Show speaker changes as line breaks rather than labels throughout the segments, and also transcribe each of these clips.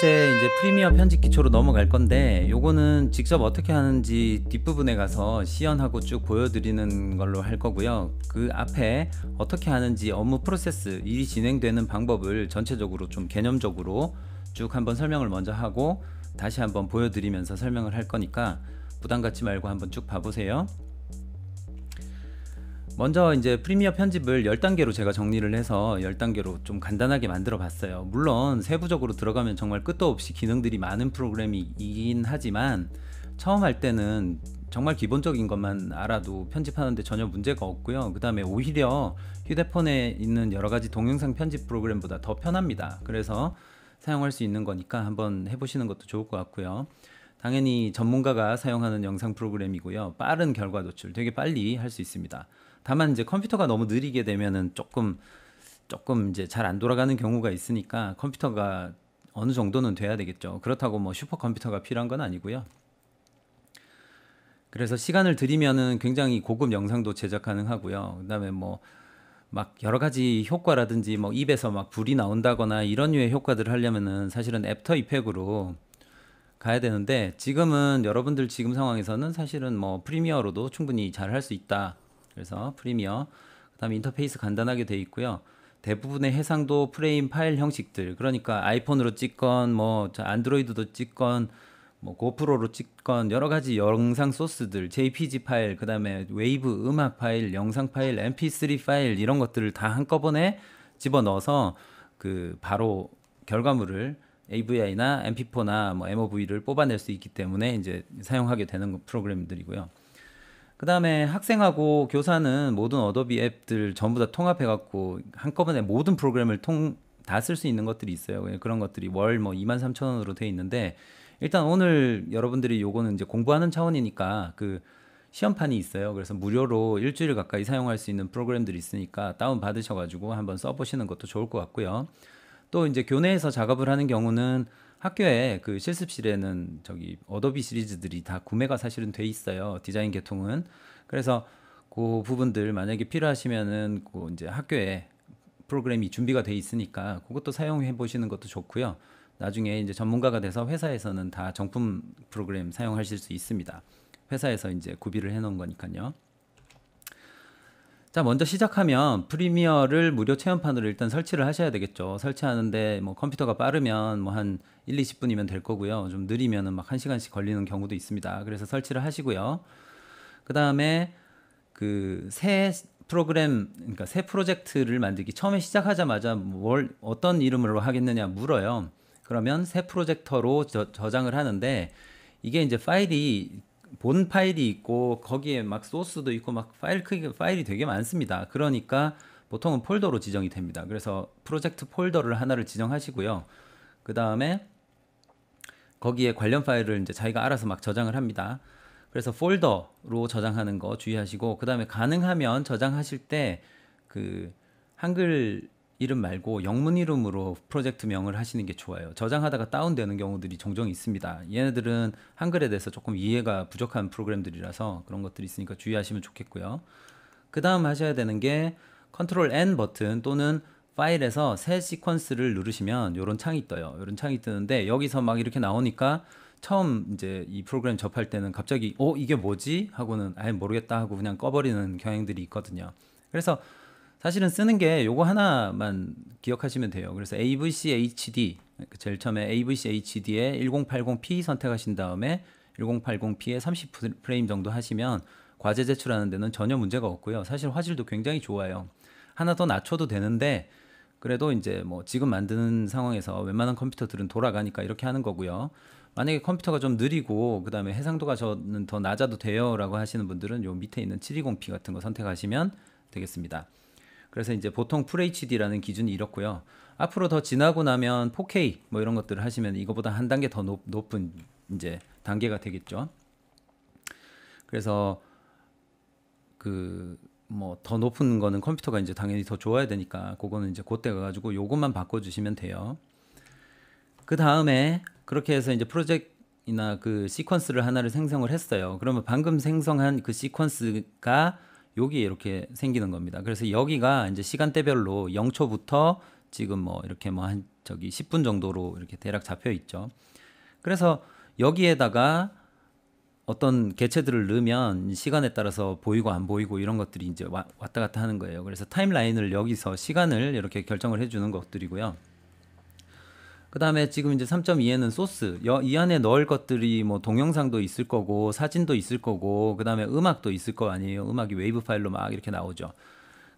번째 이제 프리미어 편집 기초로 넘어갈 건데, 요거는 직접 어떻게 하는지 뒷부분에 가서 시연하고 쭉 보여드리는 걸로 할 거고요. 그 앞에 어떻게 하는지 업무 프로세스, 일이 진행되는 방법을 전체적으로 좀 개념적으로 쭉 한번 설명을 먼저 하고 다시 한번 보여드리면서 설명을 할 거니까 부담 갖지 말고 한번 쭉 봐보세요. 먼저 이제 프리미어 편집을 10단계로 제가 정리를 해서 10단계로 좀 간단하게 만들어 봤어요. 물론 세부적으로 들어가면 정말 끝도 없이 기능들이 많은 프로그램이긴 하지만 처음 할 때는 정말 기본적인 것만 알아도 편집하는데 전혀 문제가 없고요. 그 다음에 오히려 휴대폰에 있는 여러가지 동영상 편집 프로그램보다 더 편합니다. 그래서 사용할 수 있는 거니까 한번 해보시는 것도 좋을 것 같고요. 당연히 전문가가 사용하는 영상 프로그램이고요. 빠른 결과 도출, 되게 빨리 할 수 있습니다. 다만 이제 컴퓨터가 너무 느리게 되면은 조금 이제 잘 안 돌아가는 경우가 있으니까 컴퓨터가 어느 정도는 돼야 되겠죠. 그렇다고 뭐 슈퍼컴퓨터가 필요한 건 아니고요. 그래서 시간을 들이면은 굉장히 고급 영상도 제작 가능하고요. 그다음에 뭐 막 여러 가지 효과라든지 뭐 입에서 막 불이 나온다거나 이런 류의 효과들을 하려면은 사실은 애프터 이펙으로 가야 되는데, 지금은 여러분들 지금 상황에서는 사실은 뭐 프리미어로도 충분히 잘 할 수 있다. 그래서 프리미어, 그다음에 인터페이스 간단하게 돼 있고요. 대부분의 해상도 프레임 파일 형식들, 그러니까 아이폰으로 찍건 뭐 안드로이드도 찍건 뭐 고프로로 찍건 여러 가지 영상 소스들, JPG 파일, 그다음에 웨이브 음악 파일, 영상 파일, MP3 파일 이런 것들을 다 한꺼번에 집어넣어서 그 바로 결과물을 AVI나 MP4나 뭐 MOV를 뽑아낼 수 있기 때문에 이제 사용하게 되는 프로그램들이고요. 그 다음에 학생하고 교사는 모든 어도비 앱들 전부 다 통합해갖고 한꺼번에 모든 프로그램을 다 쓸 수 있는 것들이 있어요. 그런 것들이 월 뭐 23,000원으로 돼 있는데, 일단 오늘 여러분들이 요거는 이제 공부하는 차원이니까 그 시험판이 있어요. 그래서 무료로 일주일 가까이 사용할 수 있는 프로그램들이 있으니까 다운 받으셔가지고 한번 써보시는 것도 좋을 것 같고요. 또 이제 교내에서 작업을 하는 경우는 학교에 그 실습실에는 저기 어도비 시리즈들이 다 구매가 사실은 돼 있어요. 디자인 계통은. 그래서 그 부분들 만약에 필요하시면은 그 이제 학교에 프로그램이 준비가 돼 있으니까 그것도 사용해 보시는 것도 좋고요. 나중에 이제 전문가가 돼서 회사에서는 다 정품 프로그램 사용하실 수 있습니다. 회사에서 이제 구비를 해 놓은 거니까요. 자, 먼저 시작하면 프리미어를 무료 체험판으로 일단 설치를 하셔야 되겠죠. 설치하는데 뭐 컴퓨터가 빠르면 뭐 한 1, 20분이면 될 거고요. 좀 느리면은 막 1시간씩 걸리는 경우도 있습니다. 그래서 설치를 하시고요. 그다음에 그 새 프로그램, 그러니까 새 프로젝트를 만들기 처음에 시작하자마자 뭘 어떤 이름으로 하겠느냐 물어요. 그러면 새 프로젝터로 저장을 하는데, 이게 이제 본 파일이 있고 거기에 막 소스도 있고 막 파일이 되게 많습니다. 그러니까 보통은 폴더로 지정이 됩니다. 그래서 프로젝트 폴더를 하나를 지정하시고요. 그 다음에 거기에 관련 파일을 이제 자기가 알아서 막 저장을 합니다. 그래서 폴더로 저장하는 거 주의하시고, 그 다음에 가능하면 저장하실 때 그 한글 이름 말고 영문 이름으로 프로젝트 명을 하시는 게 좋아요. 저장하다가 다운되는 경우들이 종종 있습니다. 얘네들은 한글에 대해서 조금 이해가 부족한 프로그램들이라서 그런 것들이 있으니까 주의하시면 좋겠고요. 그 다음 하셔야 되는 게 컨트롤 N 버튼 또는 파일에서 새 시퀀스를 누르시면 이런 창이 떠요. 이런 창이 뜨는데, 여기서 막 이렇게 나오니까 처음 이제 이 프로그램 접할 때는 갑자기 이게 뭐지? 하고는 아예 모르겠다 하고 그냥 꺼버리는 경향들이 있거든요. 그래서 사실은 쓰는 게 요거 하나만 기억하시면 돼요. 그래서 AVC HD, 제일 처음에 AVC HD에 1080p 선택하신 다음에 1080p에 30프레임 정도 하시면 과제 제출하는 데는 전혀 문제가 없고요. 사실 화질도 굉장히 좋아요. 하나 더 낮춰도 되는데, 그래도 이제 뭐 지금 만드는 상황에서 웬만한 컴퓨터들은 돌아가니까 이렇게 하는 거고요. 만약에 컴퓨터가 좀 느리고 그 다음에 해상도가 저는 더 낮아도 돼요 라고 하시는 분들은 요 밑에 있는 720p 같은 거 선택하시면 되겠습니다. 그래서 이제 보통 FHD라는 기준이 이렇고요. 앞으로 더 지나고 나면 4K 뭐 이런 것들을 하시면 이거보다 한 단계 더 높은 이제 단계가 되겠죠. 그래서 그 뭐 더 높은 거는 컴퓨터가 이제 당연히 더 좋아야 되니까 그거는 이제 그때 가가지고 요것만 바꿔주시면 돼요. 그 다음에 그렇게 해서 이제 프로젝트나 그 시퀀스를 하나를 생성을 했어요. 그러면 방금 생성한 그 시퀀스가 여기에 이렇게 생기는 겁니다. 그래서 여기가 이제 시간대별로 0초부터 지금 뭐 이렇게 뭐 한 저기 10분 정도로 이렇게 대략 잡혀 있죠. 그래서 여기에다가 어떤 개체들을 넣으면 시간에 따라서 보이고 안 보이고 이런 것들이 이제 왔다 갔다 하는 거예요. 그래서 타임라인을 여기서 시간을 이렇게 결정을 해주는 것들이고요. 그 다음에 지금 이제 3.2에는 소스, 이 안에 넣을 것들이 뭐 동영상도 있을 거고 사진도 있을 거고 그 다음에 음악도 있을 거 아니에요. 음악이 웨이브 파일로 막 이렇게 나오죠.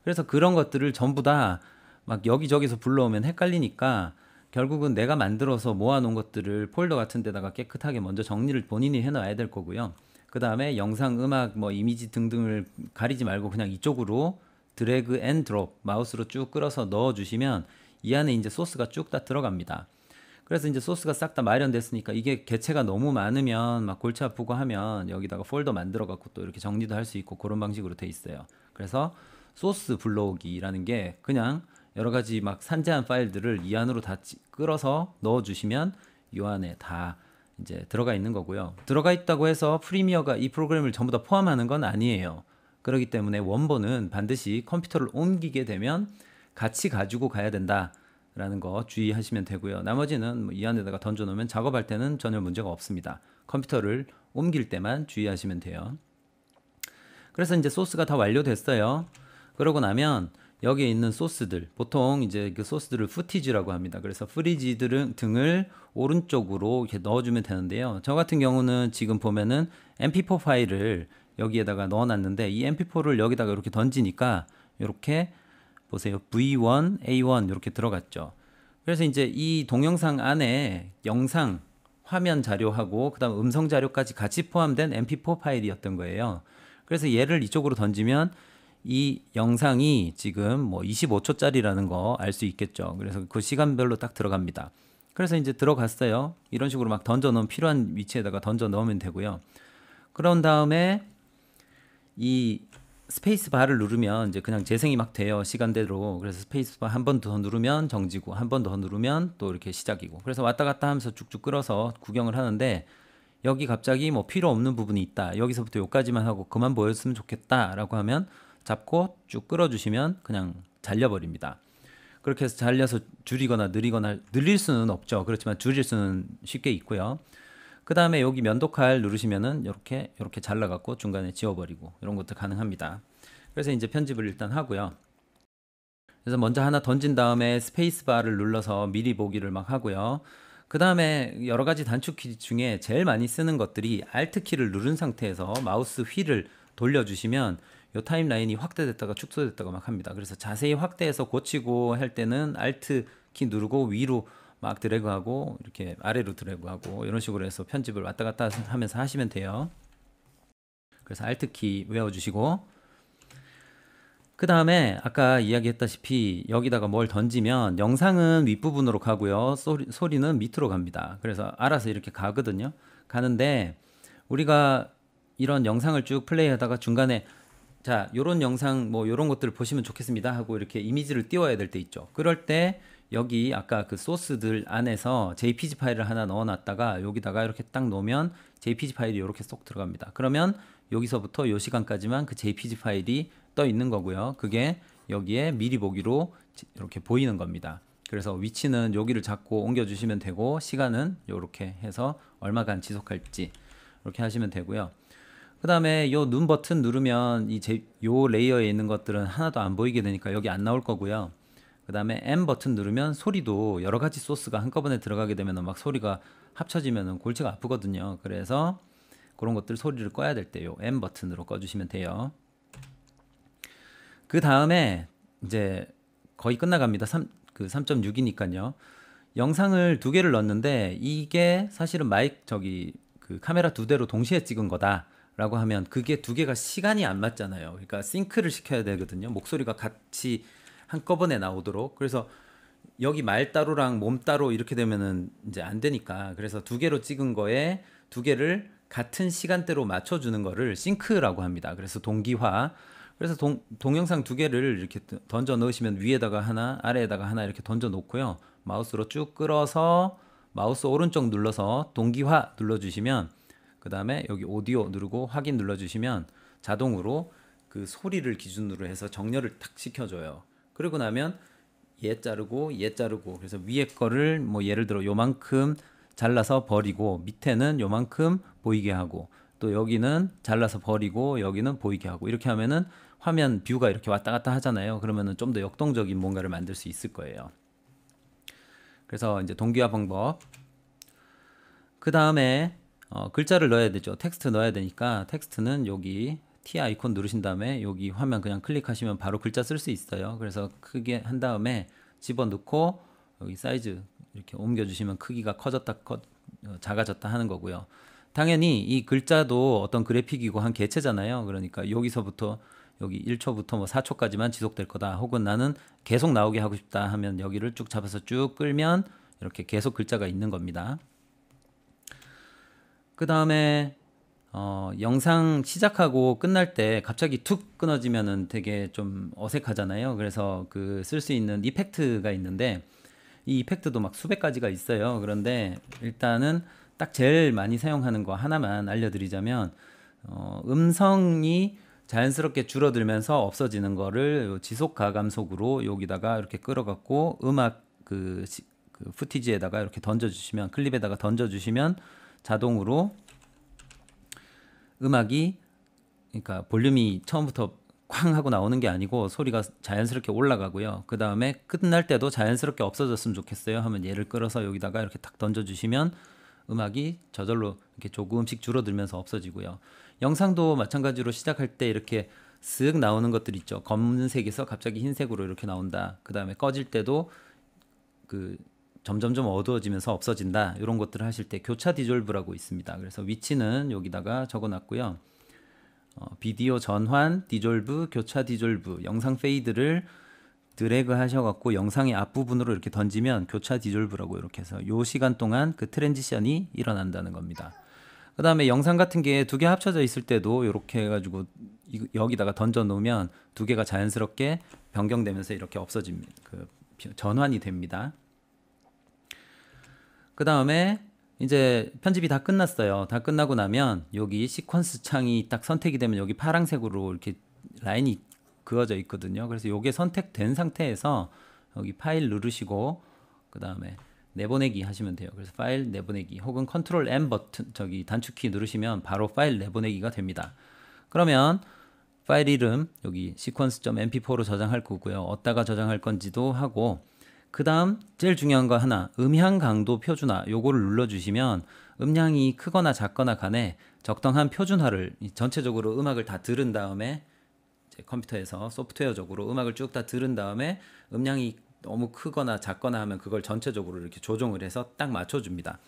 그래서 그런 것들을 전부 다 막 여기저기서 불러오면 헷갈리니까 결국은 내가 만들어서 모아놓은 것들을 폴더 같은 데다가 깨끗하게 먼저 정리를 본인이 해놔야 될 거고요. 그 다음에 영상, 음악, 뭐 이미지 등등을 가리지 말고 그냥 이쪽으로 드래그 앤 드롭 마우스로 쭉 끌어서 넣어주시면 이 안에 이제 소스가 쭉 다 들어갑니다. 그래서 이제 소스가 싹 다 마련됐으니까 이게 개체가 너무 많으면 막 골치 아프고 하면 여기다가 폴더 만들어 갖고 또 이렇게 정리도 할 수 있고 그런 방식으로 돼 있어요. 그래서 소스 불러오기라는 게 그냥 여러 가지 막 산재한 파일들을 이 안으로 다 끌어서 넣어 주시면 이 안에 다 이제 들어가 있는 거고요. 들어가 있다고 해서 프리미어가 이 프로그램을 전부 다 포함하는 건 아니에요. 그렇기 때문에 원본은 반드시 컴퓨터를 옮기게 되면 같이 가지고 가야 된다라는 거 주의하시면 되고요. 나머지는 뭐이 안에다가 던져 놓으면 작업할 때는 전혀 문제가 없습니다. 컴퓨터를 옮길 때만 주의하시면 돼요. 그래서 이제 소스가 다 완료됐어요. 그러고 나면 여기에 있는 소스들, 보통 이제 그 소스들을 푸티지라고 합니다. 그래서 프리지 등을 오른쪽으로 이렇게 넣어주면 되는데요. 저 같은 경우는 지금 보면은 mp4 파일을 여기에다가 넣어놨는데 이 mp4를 여기다가 이렇게 던지니까 이렇게 보세요. v1, a1 이렇게 들어갔죠. 그래서 이제 이 동영상 안에 영상, 화면 자료하고 그다음 음성 자료까지 같이 포함된 mp4 파일이었던 거예요. 그래서 얘를 이쪽으로 던지면 이 영상이 지금 뭐 25초짜리라는 거 알 수 있겠죠. 그래서 그 시간별로 딱 들어갑니다. 그래서 이제 들어갔어요. 이런 식으로 막 던져 넣으면 필요한 위치에다가 던져 넣으면 되고요. 그런 다음에 이 스페이스 바를 누르면 이제 그냥 재생이 막 돼요. 시간대로. 그래서 스페이스 바 한 번 더 누르면 정지고 한 번 더 누르면 또 이렇게 시작이고. 그래서 왔다 갔다 하면서 쭉쭉 끌어서 구경을 하는데 여기 갑자기 뭐 필요 없는 부분이 있다. 여기서부터 여기까지만 하고 그만 보였으면 좋겠다라고 하면 잡고 쭉 끌어주시면 그냥 잘려버립니다. 그렇게 해서 잘려서 줄이거나 느리거나 늘릴 수는 없죠. 그렇지만 줄일 수는 쉽게 있고요. 그 다음에 여기 면도칼 누르시면은 이렇게 잘라갖고 중간에 지워버리고 이런 것도 가능합니다. 그래서 이제 편집을 일단 하고요. 그래서 먼저 하나 던진 다음에 스페이스바를 눌러서 미리 보기를 막 하고요. 그 다음에 여러 가지 단축키 중에 제일 많이 쓰는 것들이 Alt 키를 누른 상태에서 마우스 휠을 돌려주시면 이 타임라인이 확대됐다가 축소됐다가 막 합니다. 그래서 자세히 확대해서 고치고 할 때는 Alt 키 누르고 위로 막 드래그하고 이렇게 아래로 드래그하고 이런 식으로 해서 편집을 왔다 갔다 하면서 하시면 돼요. 그래서 Alt 키 외워주시고 그 다음에 아까 이야기했다시피 여기다가 뭘 던지면 영상은 윗부분으로 가고요. 소리는 밑으로 갑니다. 그래서 알아서 이렇게 가거든요. 가는데 우리가 이런 영상을 쭉 플레이하다가 중간에 자, 요런 영상 뭐 요런 것들을 보시면 좋겠습니다 하고 이렇게 이미지를 띄워야 될 때 있죠. 그럴 때 여기 아까 그 소스들 안에서 JPG 파일을 하나 넣어놨다가 여기다가 이렇게 딱 놓으면 JPG 파일이 이렇게 쏙 들어갑니다. 그러면 여기서부터 요 시간까지만 그 JPG 파일이 떠 있는 거고요. 그게 여기에 미리 보기로 이렇게 보이는 겁니다. 그래서 위치는 여기를 잡고 옮겨주시면 되고 시간은 이렇게 해서 얼마간 지속할지 이렇게 하시면 되고요. 그 다음에 요 눈 버튼 누르면 요 레이어에 있는 것들은 하나도 안 보이게 되니까 여기 안 나올 거고요. 그 다음에 M 버튼 누르면 소리도 여러 가지 소스가 한꺼번에 들어가게 되면 막 소리가 합쳐지면 골치가 아프거든요. 그래서 그런 것들 소리를 꺼야 될 때 요 M 버튼으로 꺼주시면 돼요. 그 다음에 이제 거의 끝나갑니다. 3.6이니까요. 영상을 2개를 넣었는데 이게 사실은 그 카메라 2대로 동시에 찍은 거다라고 하면 그게 2개가 시간이 안 맞잖아요. 그러니까 싱크를 시켜야 되거든요. 목소리가 같이 한꺼번에 나오도록. 그래서 여기 말 따로랑 몸 따로 이렇게 되면은 이제 안 되니까 그래서 2개로 찍은 거에 2개를 같은 시간대로 맞춰주는 거를 싱크라고 합니다. 그래서 동기화. 그래서 동영상 2개를 이렇게 던져 넣으시면 위에다가 하나, 아래에다가 하나 이렇게 던져 놓고요. 마우스로 쭉 끌어서 마우스 오른쪽 눌러서 동기화 눌러주시면 그 다음에 여기 오디오 누르고 확인 눌러주시면 자동으로 그 소리를 기준으로 해서 정렬을 탁 시켜줘요. 그러고 나면 얘 자르고 얘 자르고 그래서 위에 거를 뭐 예를 들어 요만큼 잘라서 버리고 밑에는 요만큼 보이게 하고 또 여기는 잘라서 버리고 여기는 보이게 하고 이렇게 하면은 화면 뷰가 이렇게 왔다 갔다 하잖아요. 그러면은 좀 더 역동적인 뭔가를 만들 수 있을 거예요. 그래서 이제 동기화 방법. 그 다음에 글자를 넣어야 되죠. 텍스트 넣어야 되니까 텍스트는 여기 T 아이콘 누르신 다음에 여기 화면 그냥 클릭하시면 바로 글자 쓸 수 있어요. 그래서 크게 한 다음에 집어넣고 여기 사이즈 이렇게 옮겨주시면 크기가 커졌다 작아졌다 하는 거고요. 당연히 이 글자도 어떤 그래픽이고 한 개체잖아요. 그러니까 여기서부터 여기 1초부터 뭐 4초까지만 지속될 거다. 혹은 나는 계속 나오게 하고 싶다 하면 여기를 쭉 잡아서 쭉 끌면 이렇게 계속 글자가 있는 겁니다. 그 다음에 영상 시작하고 끝날 때 갑자기 툭 끊어지면은 되게 좀 어색하잖아요. 그래서 그 쓸 수 있는 이펙트가 있는데 이 이펙트도 막 수백 가지가 있어요. 그런데 일단은 딱 제일 많이 사용하는 거 하나만 알려드리자면 음성이 자연스럽게 줄어들면서 없어지는 거를 지속 가감속으로 여기다가 이렇게 끌어갖고 음악 그 푸티지에다가 이렇게 던져주시면 클립에다가 던져주시면 자동으로 음악이 그러니까 볼륨이 처음부터 쾅 하고 나오는 게 아니고 소리가 자연스럽게 올라가고요. 그 다음에 끝날 때도 자연스럽게 없어졌으면 좋겠어요 하면 얘를 끌어서 여기다가 이렇게 탁 던져주시면 음악이 저절로 이렇게 조금씩 줄어들면서 없어지고요. 영상도 마찬가지로 시작할 때 이렇게 쓱 나오는 것들 있죠. 검은색에서 갑자기 흰색으로 이렇게 나온다. 그 다음에 꺼질 때도 그 점점점 어두워지면서 없어진다. 이런 것들을 하실 때 교차 디졸브라고 있습니다. 그래서 위치는 여기다가 적어놨고요. 비디오 전환, 디졸브, 교차 디졸브, 영상 페이드를 드래그 하셔갖고 영상의 앞부분으로 이렇게 던지면 교차 디졸브라고 이렇게 해서 요 시간 동안 그 트랜지션이 일어난다는 겁니다. 그 다음에 영상 같은 게 두 개 합쳐져 있을 때도 이렇게 해가지고 여기다가 던져 놓으면 두 개가 자연스럽게 변경되면서 이렇게 없어집니다. 그 전환이 됩니다. 그 다음에 이제 편집이 다 끝났어요. 다 끝나고 나면 여기 시퀀스 창이 딱 선택이 되면 여기 파란색으로 이렇게 라인이 그어져 있거든요. 그래서 이게 선택된 상태에서 여기 파일 누르시고 그 다음에 내보내기 하시면 돼요. 그래서 파일 내보내기 혹은 컨트롤 M 버튼 저기 단축키 누르시면 바로 파일 내보내기가 됩니다. 그러면 파일 이름 여기 sequence.mp4로 저장할 거고요. 어디다가 저장할 건지도 하고 그 다음 제일 중요한 거 하나 음향 강도 표준화 요거를 눌러주시면 음량이 크거나 작거나 간에 적당한 표준화를 전체적으로 음악을 다 들은 다음에 이제 컴퓨터에서 소프트웨어적으로 음악을 쭉 다 들은 다음에 음량이 너무 크거나 작거나 하면 그걸 전체적으로 이렇게 조정을 해서 딱 맞춰줍니다.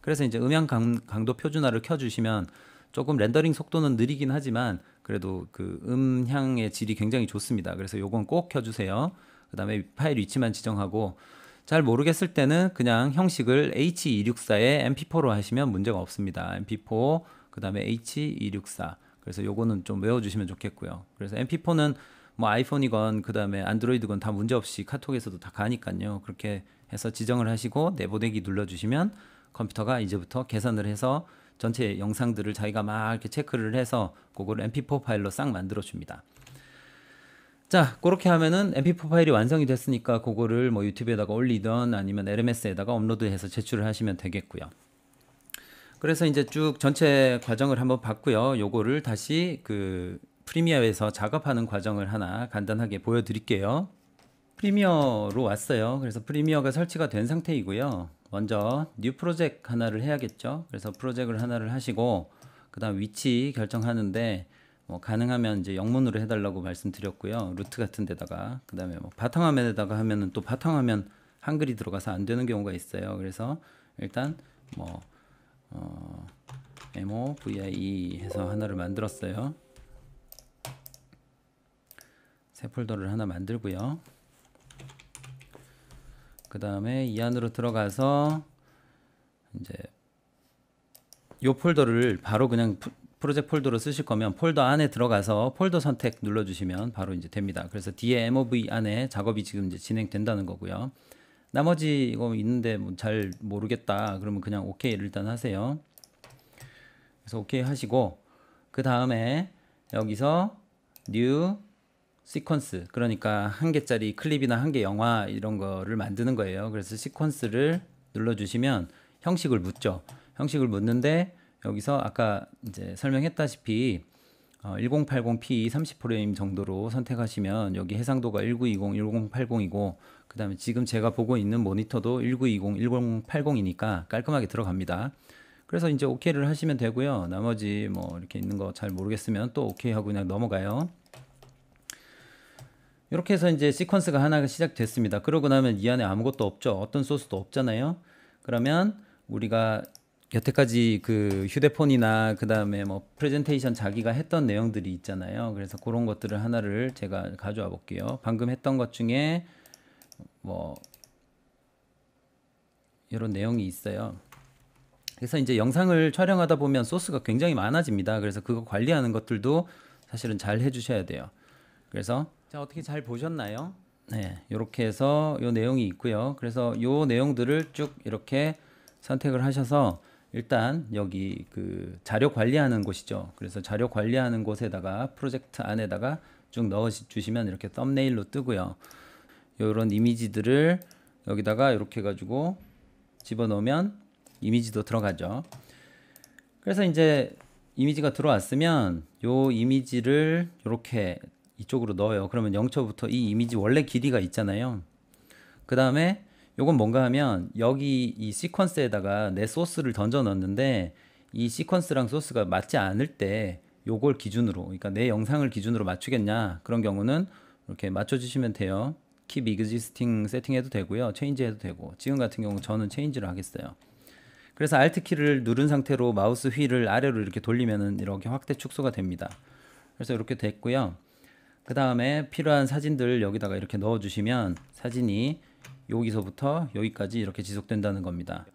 그래서 이제 음향 강도 표준화를 켜주시면 조금 렌더링 속도는 느리긴 하지만 그래도 그 음향의 질이 굉장히 좋습니다. 그래서 요건 꼭 켜주세요. 그 다음에 파일 위치만 지정하고 잘 모르겠을 때는 그냥 형식을 H264에 MP4로 하시면 문제가 없습니다. MP4 그 다음에 H264 그래서 요거는 좀 외워주시면 좋겠고요. 그래서 MP4는 뭐 아이폰이건 그 다음에 안드로이드건 다 문제없이 카톡에서도 다 가니까요. 그렇게 해서 지정을 하시고 내보내기 눌러주시면 컴퓨터가 이제부터 계산을 해서 전체 영상들을 자기가 막 이렇게 체크를 해서 그걸 MP4 파일로 싹 만들어 줍니다. 자, 그렇게 하면은 MP4 파일이 완성이 됐으니까 그거를 뭐 유튜브에다가 올리던 아니면 LMS에다가 업로드해서 제출을 하시면 되겠고요. 그래서 이제 쭉 전체 과정을 한번 봤고요. 요거를 다시 그 프리미어에서 작업하는 과정을 하나 간단하게 보여드릴게요. 프리미어로 왔어요. 그래서 프리미어가 설치가 된 상태이고요. 먼저 뉴 프로젝트 하나를 해야겠죠. 그래서 프로젝트를 하나를 하시고 그 다음 위치 결정하는데 뭐 가능하면 이제 영문으로 해달라고 말씀드렸고요. 루트 같은 데다가 그 다음에 뭐 바탕화면에다가 하면은 또 바탕화면 한글이 들어가서 안 되는 경우가 있어요. 그래서 일단 뭐 MOVIE 해서 하나를 만들었어요. 새 폴더를 하나 만들고요. 그 다음에 이 안으로 들어가서 이제 이 폴더를 바로 그냥 프로젝트 폴더로 쓰실 거면 폴더 안에 들어가서 폴더 선택 눌러주시면 바로 이제 됩니다. 그래서 뒤에 MOV 안에 작업이 지금 이제 진행된다는 거고요. 나머지 이거 있는데 뭐 잘 모르겠다 그러면 그냥 OK를 일단 하세요. 그래서 OK 하시고 그 다음에 여기서 New 시퀀스, 그러니까 한 개짜리 클립이나 한 개 영화 이런 거를 만드는 거예요. 그래서 시퀀스를 눌러주시면 형식을 묻죠. 형식을 묻는데 여기서 아까 이제 설명했다시피 1080p 30프레임 정도로 선택하시면 여기 해상도가 1920, 1080이고 그 다음에 지금 제가 보고 있는 모니터도 1920, 1080이니까 깔끔하게 들어갑니다. 그래서 이제 OK를 하시면 되고요. 나머지 뭐 이렇게 있는 거 잘 모르겠으면 또 OK 하고 그냥 넘어가요. 이렇게 해서 이제 시퀀스가 하나가 시작됐습니다. 그러고 나면 이 안에 아무것도 없죠. 어떤 소스도 없잖아요. 그러면 우리가 여태까지 그 휴대폰이나 그 다음에 뭐 프레젠테이션 자기가 했던 내용들이 있잖아요. 그래서 그런 것들을 하나를 제가 가져와 볼게요. 방금 했던 것 중에 뭐 이런 내용이 있어요. 그래서 이제 영상을 촬영하다 보면 소스가 굉장히 많아집니다. 그래서 그거 관리하는 것들도 사실은 잘 해주셔야 돼요. 그래서 자, 어떻게 잘 보셨나요? 네, 이렇게 해서 요 내용이 있고요. 그래서 요 내용들을 쭉 이렇게 선택을 하셔서 일단 여기 그 자료 관리하는 곳이죠. 그래서 자료 관리하는 곳에다가 프로젝트 안에다가 쭉 넣어 주시면 이렇게 썸네일로 뜨고요. 요런 이미지들을 여기다가 이렇게 해가지고 집어넣으면 이미지도 들어가죠. 그래서 이제 이미지가 들어왔으면 요 이미지를 이렇게 이쪽으로 넣어요. 그러면 0초부터 이 이미지 원래 길이가 있잖아요. 그 다음에 요건 뭔가 하면 여기 이 시퀀스에다가 내 소스를 던져 넣었는데 이 시퀀스랑 소스가 맞지 않을 때 요걸 기준으로, 그러니까 내 영상을 기준으로 맞추겠냐, 그런 경우는 이렇게 맞춰주시면 돼요. Keep Existing 세팅해도 되고요, 체인지 해도 되고. 지금 같은 경우 저는 체인지를 하겠어요. 그래서 Alt 키를 누른 상태로 마우스 휠을 아래로 이렇게 돌리면은 이렇게 확대 축소가 됩니다. 그래서 이렇게 됐고요. 그 다음에 필요한 사진들 여기다가 이렇게 넣어 주시면 사진이 여기서부터 여기까지 이렇게 지속된다는 겁니다.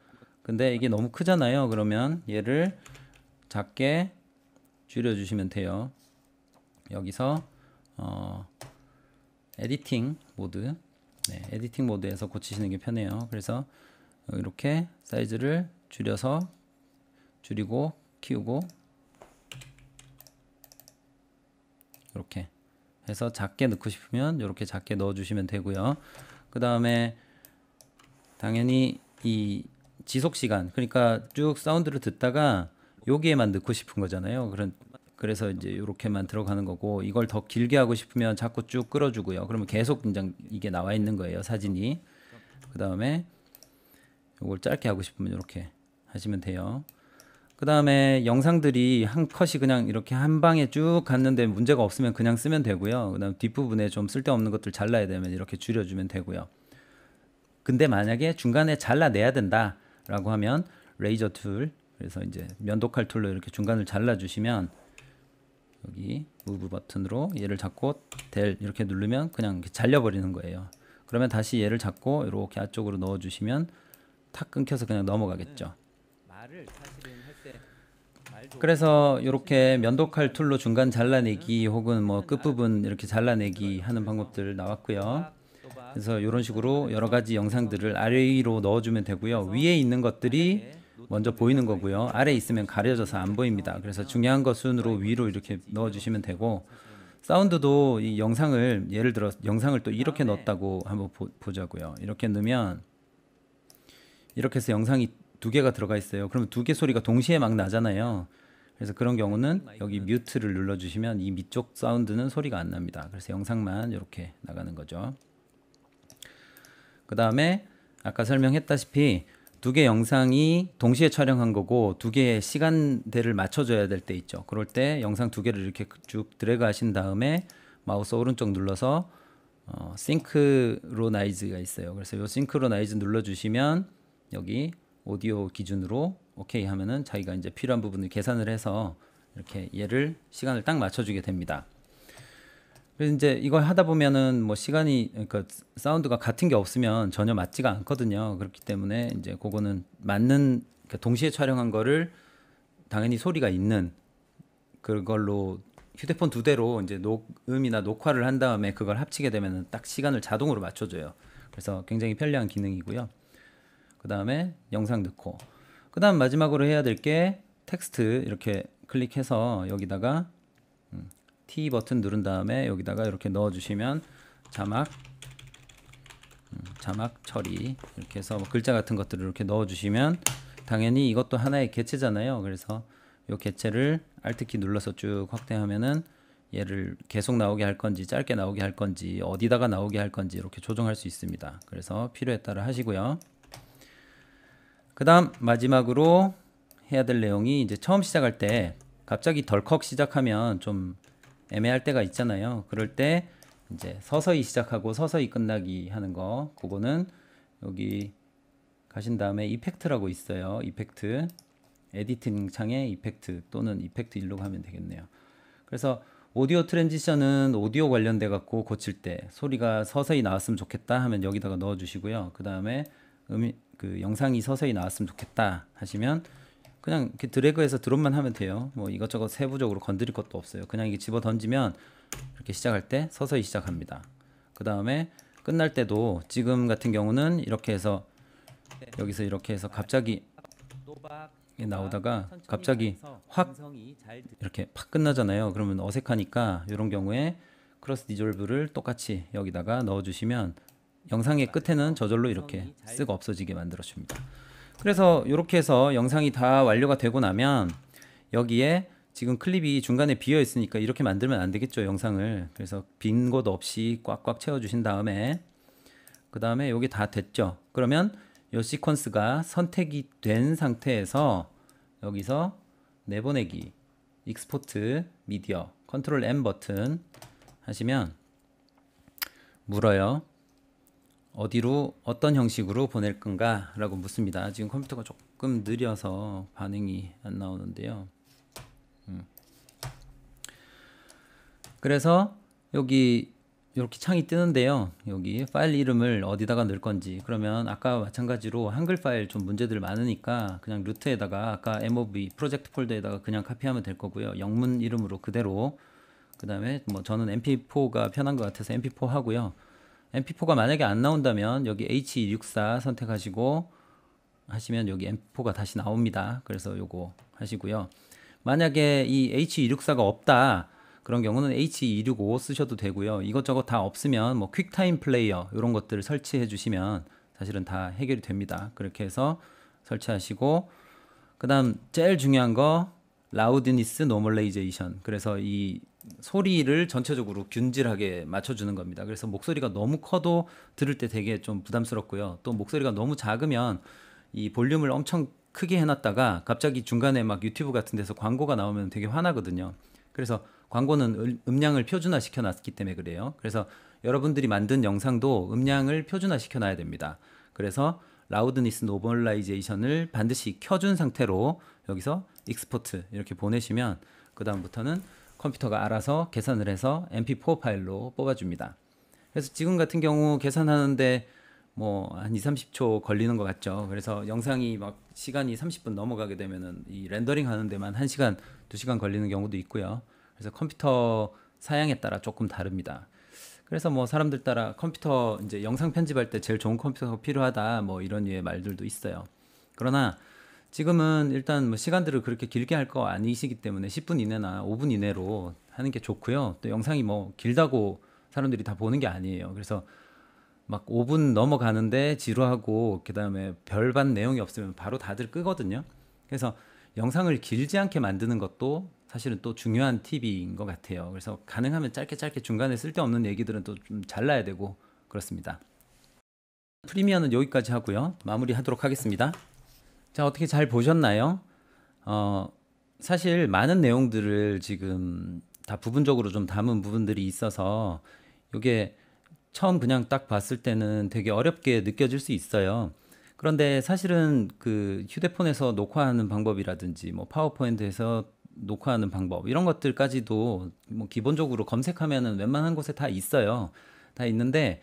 근데 이게 너무 크잖아요. 그러면 얘를 작게 줄여 주시면 돼요. 여기서 에디팅 모드, 네, 에디팅 모드에서 고치시는 게 편해요. 그래서 이렇게 사이즈를 줄여서 줄이고 키우고 이렇게 해서 작게 넣고 싶으면 이렇게 작게 넣어 주시면 되고요. 그 다음에 당연히 이 지속 시간, 그러니까 쭉 사운드를 듣다가 여기에만 넣고 싶은 거잖아요. 그래서 이제 이렇게만 들어가는 거고, 이걸 더 길게 하고 싶으면 자꾸 쭉 끌어주고요. 그러면 계속 이게 나와 있는 거예요, 사진이. 그 다음에 이걸 짧게 하고 싶으면 이렇게 하시면 돼요. 그 다음에 영상들이 한 컷이 그냥 이렇게 한 방에 쭉 갔는데 문제가 없으면 그냥 쓰면 되고요. 그 다음 뒷부분에 좀 쓸데없는 것들 잘라야 되면 이렇게 줄여주면 되고요. 근데 만약에 중간에 잘라내야 된다 라고 하면 레이저 툴, 그래서 이제 면도칼 툴로 이렇게 중간을 잘라주시면 여기 무브 버튼으로 얘를 잡고 델 이렇게 누르면 그냥 이렇게 잘려버리는 거예요. 그러면 다시 얘를 잡고 이렇게 앞쪽으로 넣어주시면 탁 끊겨서 그냥 넘어가겠죠. 그래서 이렇게 면도칼 툴로 중간 잘라내기 혹은 뭐 끝부분 이렇게 잘라내기 하는 방법들 나왔고요. 그래서 이런 식으로 여러 가지 영상들을 아래 위로 넣어주면 되고요. 위에 있는 것들이 먼저 보이는 거고요. 아래 있으면 가려져서 안 보입니다. 그래서 중요한 것 순으로 위로 이렇게 넣어주시면 되고, 사운드도 이 영상을 예를 들어 영상을 또 이렇게 넣었다고 한번 보자고요. 이렇게 넣으면 이렇게 해서 영상이 두 개가 들어가 있어요. 그러면 두 개 소리가 동시에 막 나잖아요. 그래서 그런 경우는 여기 뮤트를 눌러주시면 이 밑쪽 사운드는 소리가 안 납니다. 그래서 영상만 이렇게 나가는 거죠. 그 다음에 아까 설명했다시피 두 개 영상이 동시에 촬영한 거고 두 개의 시간대를 맞춰줘야 될 때 있죠. 그럴 때 영상 두 개를 이렇게 쭉 드래그 하신 다음에 마우스 오른쪽 눌러서 싱크로나이즈가 있어요. 그래서 이 싱크로나이즈 눌러주시면 여기 오디오 기준으로 오케이 하면은 자기가 이제 필요한 부분을 계산을 해서 이렇게 얘를 시간을 딱 맞춰주게 됩니다. 그래서 이제 이걸 하다 보면은 뭐 시간이, 그러니까 사운드가 같은 게 없으면 전혀 맞지가 않거든요. 그렇기 때문에 이제 그거는 맞는, 그러니까 동시에 촬영한 거를 당연히 소리가 있는 그걸로 휴대폰 두 대로 이제 녹음이나 녹화를 한 다음에 그걸 합치게 되면은 딱 시간을 자동으로 맞춰줘요. 그래서 굉장히 편리한 기능이고요. 그 다음에 영상 넣고, 그 다음 마지막으로 해야 될 게 텍스트 이렇게 클릭해서 여기다가 T 버튼 누른 다음에 여기다가 이렇게 넣어주시면 자막 자막 처리 이렇게 해서 뭐 글자 같은 것들을 이렇게 넣어주시면 당연히 이것도 하나의 객체잖아요. 그래서 이 객체를 Alt키 눌러서 쭉 확대하면은 얘를 계속 나오게 할 건지 짧게 나오게 할 건지 어디다가 나오게 할 건지 이렇게 조정할 수 있습니다. 그래서 필요에 따라 하시고요. 그 다음 마지막으로 해야 될 내용이 이제 처음 시작할 때 갑자기 덜컥 시작하면 좀 애매할 때가 있잖아요. 그럴 때 이제 서서히 시작하고 서서히 끝나기 하는 거, 그거는 여기 가신 다음에 이펙트라고 있어요. 이펙트, 에디팅 창에 이펙트 또는 이펙트 1로 가면 되겠네요. 그래서 오디오 트랜지션은 오디오 관련돼 갖고 고칠 때 소리가 서서히 나왔으면 좋겠다 하면 여기다가 넣어 주시고요. 그 다음에 그 영상이 서서히 나왔으면 좋겠다 하시면 그냥 이렇게 드래그해서 드롭만 하면 돼요. 뭐 이것저것 세부적으로 건드릴 것도 없어요. 그냥 이게 집어 던지면 이렇게 시작할 때 서서히 시작합니다. 그 다음에 끝날 때도 지금 같은 경우는 이렇게 해서 여기서 이렇게 해서 갑자기 나오다가 갑자기 확 이렇게 팍 끝나잖아요. 그러면 어색하니까 이런 경우에 크로스 디졸브를 똑같이 여기다가 넣어주시면 영상의 끝에는 저절로 이렇게 쓱 없어지게 만들어 줍니다. 그래서 이렇게 해서 영상이 다 완료가 되고 나면 여기에 지금 클립이 중간에 비어 있으니까 이렇게 만들면 안 되겠죠, 영상을. 그래서 빈 곳 없이 꽉꽉 채워 주신 다음에 그 다음에 여기 다 됐죠. 그러면 이 시퀀스가 선택이 된 상태에서 여기서 내보내기, 익스포트 미디어, 컨트롤 M 버튼 하시면 물어요. 어디로 어떤 형식으로 보낼 건가 라고 묻습니다. 지금 컴퓨터가 조금 느려서 반응이 안 나오는데요. 그래서 여기 이렇게 창이 뜨는데요. 여기 파일 이름을 어디다가 넣을 건지, 그러면 아까 마찬가지로 한글 파일 좀 문제들 많으니까 그냥 루트에다가 아까 MOV 프로젝트 폴더에다가 그냥 카피하면 될 거고요. 영문 이름으로 그대로. 그 다음에 뭐 저는 mp4가 편한 것 같아서 mp4 하고요. mp4가 만약에 안 나온다면 여기 H264 선택하시고 하시면 여기 mp4가 다시 나옵니다. 그래서 요거 하시고요. 만약에 이 H264가 없다 그런 경우는 H265 쓰셔도 되고요. 이것저것 다 없으면 뭐 퀵타임 플레이어 이런 것들을 설치해 주시면 사실은 다 해결이 됩니다. 그렇게 해서 설치하시고, 그 다음 제일 중요한 거 라우드니스 노멀레이제이션. 그래서 이 소리를 전체적으로 균질하게 맞춰주는 겁니다. 그래서 목소리가 너무 커도 들을 때 되게 좀 부담스럽고요. 또 목소리가 너무 작으면 이 볼륨을 엄청 크게 해놨다가 갑자기 중간에 막 유튜브 같은 데서 광고가 나오면 되게 화나거든요. 그래서 광고는 음량을 표준화 시켜놨기 때문에 그래요. 그래서 여러분들이 만든 영상도 음량을 표준화 시켜놔야 됩니다. 그래서 라우드니스 노멀라이제이션을 반드시 켜준 상태로 여기서 익스포트 이렇게 보내시면 그 다음부터는 컴퓨터가 알아서 계산을 해서 mp4 파일로 뽑아줍니다. 그래서 지금 같은 경우 계산하는데 뭐 한 2-30초 걸리는 것 같죠. 그래서 영상이 막 시간이 30분 넘어가게 되면은 이 렌더링 하는 데만 1시간, 2시간 걸리는 경우도 있고요. 그래서 컴퓨터 사양에 따라 조금 다릅니다. 그래서 뭐 사람들 따라 컴퓨터 이제 영상 편집할 때 제일 좋은 컴퓨터가 필요하다 뭐 이런 류의 말들도 있어요. 그러나 지금은 일단 뭐 시간들을 그렇게 길게 할 거 아니시기 때문에 10분 이내나 5분 이내로 하는 게 좋고요. 또 영상이 뭐 길다고 사람들이 다 보는 게 아니에요. 그래서 막 5분 넘어가는데 지루하고 그다음에 별반 내용이 없으면 바로 다들 끄거든요. 그래서 영상을 길지 않게 만드는 것도 사실은 또 중요한 팁인 것 같아요. 그래서 가능하면 짧게 짧게 중간에 쓸데없는 얘기들은 또 좀 잘라야 되고 그렇습니다. 프리미어는 여기까지 하고요. 마무리하도록 하겠습니다. 자, 어떻게 잘 보셨나요? 사실 많은 내용들을 지금 다 부분적으로 좀 담은 부분들이 있어서 이게 처음 그냥 딱 봤을 때는 되게 어렵게 느껴질 수 있어요. 그런데 사실은 그 휴대폰에서 녹화하는 방법이라든지 뭐 파워포인트에서 녹화하는 방법 이런 것들까지도 뭐 기본적으로 검색하면은 웬만한 곳에 다 있어요. 다 있는데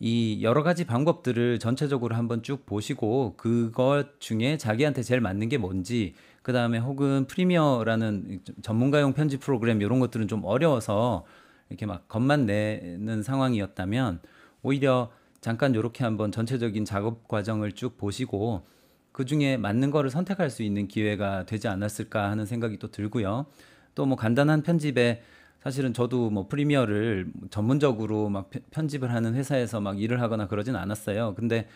이 여러 가지 방법들을 전체적으로 한번 쭉 보시고 그것 중에 자기한테 제일 맞는 게 뭔지, 그 다음에 혹은 프리미어라는 전문가용 편집 프로그램 이런 것들은 좀 어려워서 이렇게 막 겁만 내는 상황이었다면 오히려 잠깐 이렇게 한번 전체적인 작업 과정을 쭉 보시고 그 중에 맞는 거를 선택할 수 있는 기회가 되지 않았을까 하는 생각이 또 들고요. 또 뭐 간단한 편집에 사실은 저도 뭐 프리미어를 전문적으로 막 편집을 하는 회사에서 막 일을 하거나 그러진 않았어요. 근데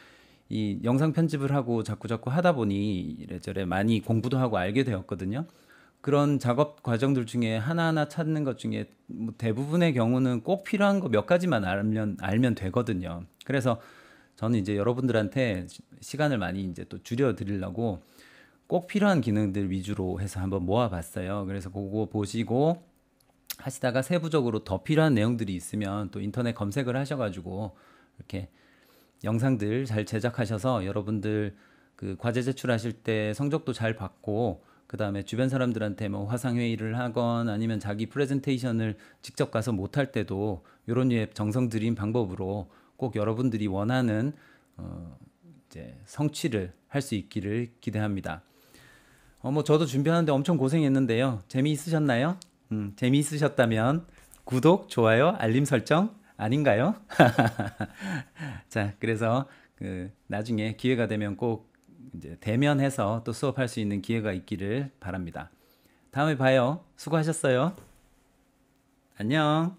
이 영상 편집을 하고 자꾸자꾸 하다 보니 이래저래 많이 공부도 하고 알게 되었거든요. 그런 작업 과정들 중에 하나하나 찾는 것 중에 뭐 대부분의 경우는 꼭 필요한 거 몇 가지만 알면 되거든요. 그래서 저는 이제 여러분들한테 시간을 많이 이제 또 줄여 드리려고 꼭 필요한 기능들 위주로 해서 한번 모아봤어요. 그래서 그거 보시고 하시다가 세부적으로 더 필요한 내용들이 있으면 또 인터넷 검색을 하셔가지고 이렇게 영상들 잘 제작하셔서 여러분들 그 과제 제출하실 때 성적도 잘 받고 그 다음에 주변 사람들한테 뭐 화상회의를 하건 아니면 자기 프레젠테이션을 직접 가서 못할 때도 이런 류의 정성 들인 방법으로 꼭 여러분들이 원하는 어 이제 성취를 할 수 있기를 기대합니다. 뭐 저도 준비하는데 엄청 고생했는데요. 재미있으셨나요? 재미있으셨다면 구독, 좋아요, 알림 설정 아닌가요? 자, 그래서 그 나중에 기회가 되면 꼭 이제 대면해서 또 수업할 수 있는 기회가 있기를 바랍니다. 다음에 봐요. 수고하셨어요. 안녕.